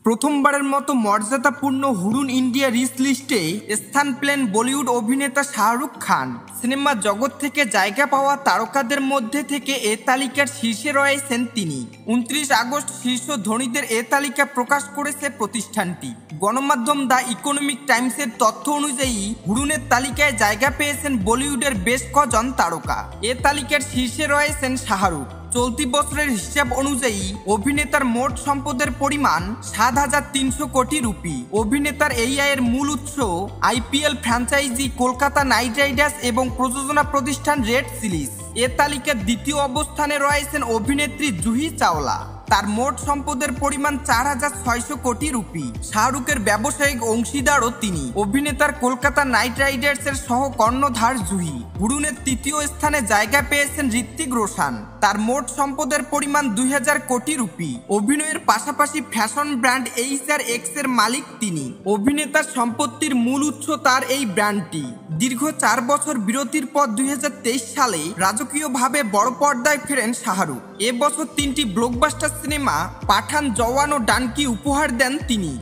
প্রথমবারের মতো মর্যাদাপূর্ণ হুডুন ইন্ডিয়া রিচ লিস্টে স্থান পেলেন বলিউড অভিনেতা শাহরুখ খান। সিনেমা জগৎ থেকে জায়গা পাওয়া তারকাদের মধ্যে থেকে এ তালিকার শীর্ষে রয়েছেন তিনি। 29 আগস্ট শীর্ষ ধনীদের এ তালিকা প্রকাশ করেছে প্রতিষ্ঠানটি। গণমাধ্যম দ্য ইকোনমিক টাইমসের তথ্য অনুযায়ী হুডুনের তালিকায় জায়গা পেয়েছেন বলিউডের বেশ কজন তারকা। এ তালিকার শীর্ষে রয়েছেন শাহরুখ। চলতি বছরের হিসাব অনুযায়ী অভিনেতার মোট সম্পদের পরিমাণ 7,300 কোটি রুপি। অভিনেতার এই আয়ের মূল উৎস IPL franchise Kolkata night Riders এবং প্রযোজনা প্রতিষ্ঠান রেড চিলিজ। এ তালিকার দ্বিতীয় অবস্থানে রয়েছেন অভিনেত্রী জুহি চাওলা। তার মোট সম্পদের পরিমাণ 4,600 কোটি রুপি। শাহরুখের ব্যবসায়িক অংশীদারও তিনি। অভিনেতার কলকাতা নাইট রাইডার্সের সহ কর্ণধার জুহি। হুডুনের তৃতীয় স্থানে জায়গা পেয়েছেন ঋত্বিক রোশন। তার মোট সম্পদের পরিমাণ 2,000 কোটি রুপি। অভিনয়ের পাশাপাশি ফ্যাশন ব্র্যান্ড HRX এর মালিক তিনি। অভিনেতার সম্পত্তির মূল উৎস তার এই ব্র্যান্ডটি। দীর্ঘ 4 বছর বিরতির পর 2023 সালে রাজকীয়ভাবে বড় পর্দায় ফেরেন শাহরুখ। এবছর 3টি ব্লকবাস্টার সিনেমা পাঠান, জওয়ান ও ডানকি উপহার দেন তিনি।